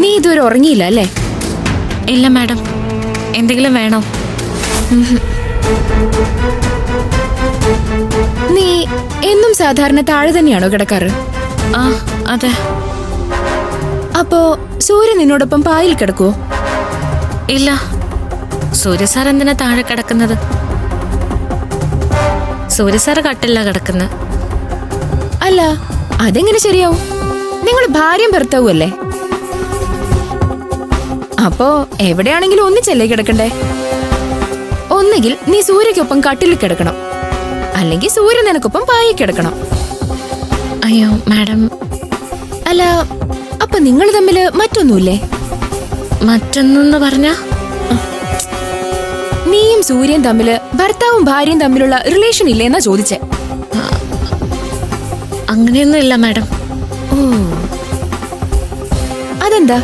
നീ ഇതുവരെ ഉറങ്ങിയില്ല അല്ലേ? ഇല്ല മാഡം. എന്തെങ്കിലും വേണോ? നീ എന്നും സാധാരണ താഴെ തന്നെയാണോ കിടക്കാറ്? ആ അതെ. അപ്പോ സൂര്യൻ നിന്നോടൊപ്പം പായിൽ കിടക്കുവോ? ഇല്ല. സൂര്യ സാർ എന്തിനാ താഴെ കിടക്കുന്നത്? സൂര്യ സാർ കട്ടില്ല കിടക്കുന്നത്. അല്ല, അതെങ്ങനെ ശരിയാവും? നിങ്ങൾ ഭാര്യയും ഭർത്താവും അല്ലേ? അപ്പോ എവിടെയാണെങ്കിലും ഒന്നിച്ചല്ലേ കിടക്കണ്ടേ? ഒന്നുകിൽ നീ സൂര്യക്കൊപ്പം കട്ടിലിൽ കിടക്കണം, അല്ലെങ്കിൽ സൂര്യ നിനക്കൊപ്പം പായിൽ കിടക്കണം. അയ്യോ മാഡം. അല്ല, അപ്പൊ നിങ്ങൾ തമ്മില് മറ്റൊന്നുമില്ലേ? മറ്റൊന്നെന്ന് പറഞ്ഞ? നീയും സൂര്യൻ തമ്മില് ഭർത്താവും ഭാര്യയും തമ്മിലുള്ള റിലേഷൻ ഇല്ലേന്നാ ചോദിച്ചേ. അങ്ങനെയൊന്നും ഇല്ല മാഡം. ഓ, അതെന്താ?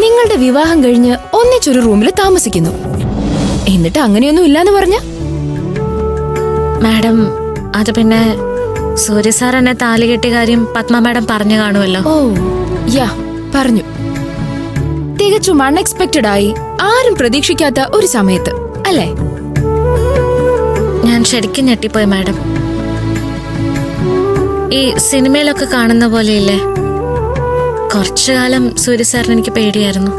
നിങ്ങളുടെ വിവാഹം കഴിഞ്ഞ് ഒന്നിച്ചൊരു റൂമിൽ താമസിക്കുന്നു, എന്നിട്ട് അങ്ങനെയൊന്നും ഇല്ലാന്ന് പറഞ്ഞ? മാഡം, അത് പിന്നെ സൂര്യ സാർ എന്നെ താലി കെട്ടിയ കാര്യം പത്മ മാഡം പറഞ്ഞു കാണുമല്ലോ. ഓ യാ, പറഞ്ഞു. തികച്ചും അൺഎക്സ്പെക്റ്റഡ് ആയി, ആരും പ്രതീക്ഷിക്കാത്ത ഒരു സമയത്ത് അല്ലേ? ഞാൻ ശരിക്കും ഞെട്ടിപ്പോയി മാഡം. ഈ സിനിമയിലൊക്കെ കാണുന്ന പോലെയില്ലേ, കുറച്ചു കാലം സൂര്യ സാറിന് എനിക്ക് പേടിയായിരുന്നു.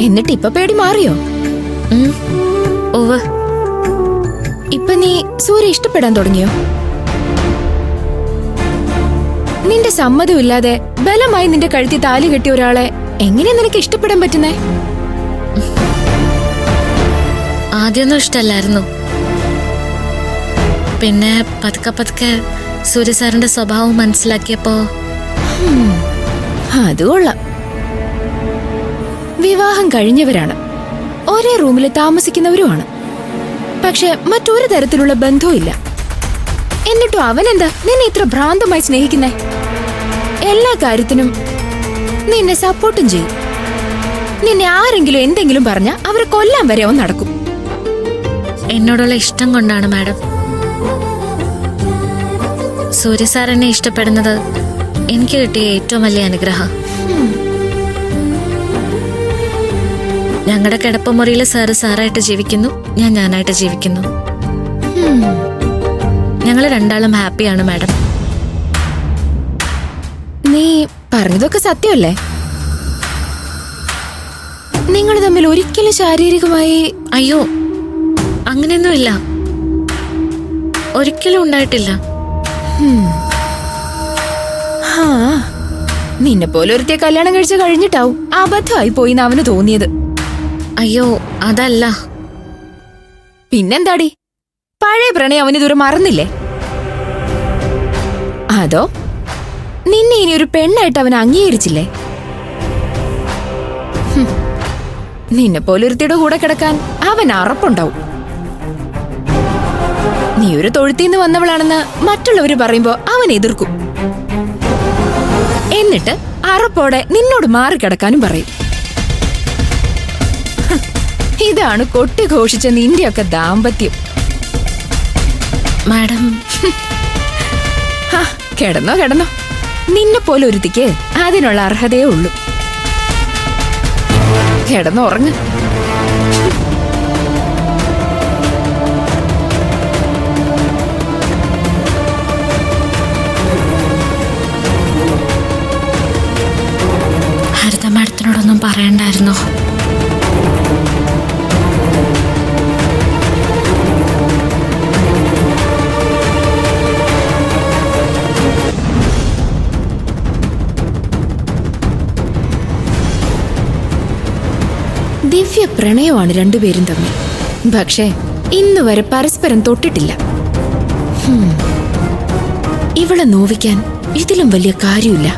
എന്നിട്ട് ഇപ്പൊ പേടി മാറിയോ? ഓവ്. ഇപ്പൊ നീ സൂര്യ ഇഷ്ടപ്പെടാൻ തുടങ്ങിയോ? നിന്റെ സമ്മതമില്ലാതെ ബലമായി നിന്റെ കഴുത്തി താലി കെട്ടിയ ഒരാളെ എങ്ങനെ നിനക്ക് ഇഷ്ടപ്പെടാൻ പറ്റുന്നേ? ആദ്യമൊന്നും ഇഷ്ടല്ലായിരുന്നു. പിന്നെ പതുക്കെ പതുക്കെ സൂര്യ സാറിന്റെ സ്വഭാവം മനസ്സിലാക്കിയപ്പോ അത് കൊള്ളാം. വിവാഹം കഴിഞ്ഞവരാണ്, ഒരേ റൂമിൽ താമസിക്കുന്നവരുമാണ്, പക്ഷെ മറ്റൊരു തരത്തിലുള്ള ബന്ധവും ഇല്ല. എന്നിട്ടും അവനെന്താ നിന്നെ ഇത്ര ഭ്രാന്തമായി സ്നേഹിക്കുന്നേ? എല്ലാ കാര്യത്തിനും നിന്നെ സപ്പോർട്ടും ചെയ്യും. നിന്നെ ആരെങ്കിലും എന്തെങ്കിലും പറഞ്ഞ അവരെ കൊല്ലാൻ വരെ അവൻ നടക്കും. എന്നോടുള്ള ഇഷ്ടം കൊണ്ടാണ് മാഡം. സൂര്യ സാർ എന്നെ ഇഷ്ടപ്പെടുന്നത് എനിക്ക് കിട്ടിയ ഏറ്റവും വലിയ അനുഗ്രഹം. ഞങ്ങളുടെ കിടപ്പുമുറിയിൽ സാറ് സാറായിട്ട് ജീവിക്കുന്നു, ഞാൻ ഞാനായിട്ട് ജീവിക്കുന്നു. ഞങ്ങൾ രണ്ടാളും ഹാപ്പിയാണ് മാഡം. നീ പറഞ്ഞതൊക്കെ സത്യമല്ലേ? നിങ്ങൾ തമ്മിൽ ഒരിക്കലും ശാരീരികമായി? അയ്യോ, അങ്ങനെയൊന്നുമില്ല, ഒരിക്കലും ഉണ്ടായിട്ടില്ല. നിന്നെ പോലെ ഒരുത്തിയെ കല്യാണം കഴിച്ച് കഴിഞ്ഞിട്ടാവും അബദ്ധമായി പോയിന്ന് അവന് തോന്നിയത്. അയ്യോ അതല്ല. പിന്നെന്താടി, പഴയ പ്രണയം അവന് ഇതുവരെ മറന്നില്ലേ? അതോ നിന്നെ ഇനി ഒരു പെണ്ണായിട്ട് അവൻ അംഗീകരിച്ചില്ലേ? നിന്നെ പോലൊരുത്തിയുടെ കൂടെ കിടക്കാൻ അവൻ അറപ്പുണ്ടാവും. നീ ഒരു തൊഴുത്തിന്ന് വന്നവളാണെന്ന് മറ്റുള്ളവര് പറയുമ്പോ അവൻ എതിർക്കും. എന്നിട്ട് അറപ്പോടെ നിന്നോട് മാറിക്കിടക്കാനും പറയും. ഇതാണ് കൊട്ടിഘോഷിച്ച നിന്റെയൊക്കെ ദാമ്പത്യം. മാഡം കിടന്നോ കിടന്നോ, നിന്നെ പോലെ ഒരുത്തിക്ക് അതിനുള്ള അർഹതയേ ഉള്ളൂ. കിടന്നോ, ഉറങ്ങ്. ഹരിത മാഡത്തിനോടൊന്നും പറയണ്ടായിരുന്നോ? ദിവ്യ പ്രണയമാണ് രണ്ടുപേരും തമ്മിൽ. പക്ഷേ ഇന്ന് വരെ പരസ്പരം തൊട്ടിട്ടില്ല. ഇവളെ നോവിക്കാൻ ഇതിലും വലിയ കാര്യമില്ല.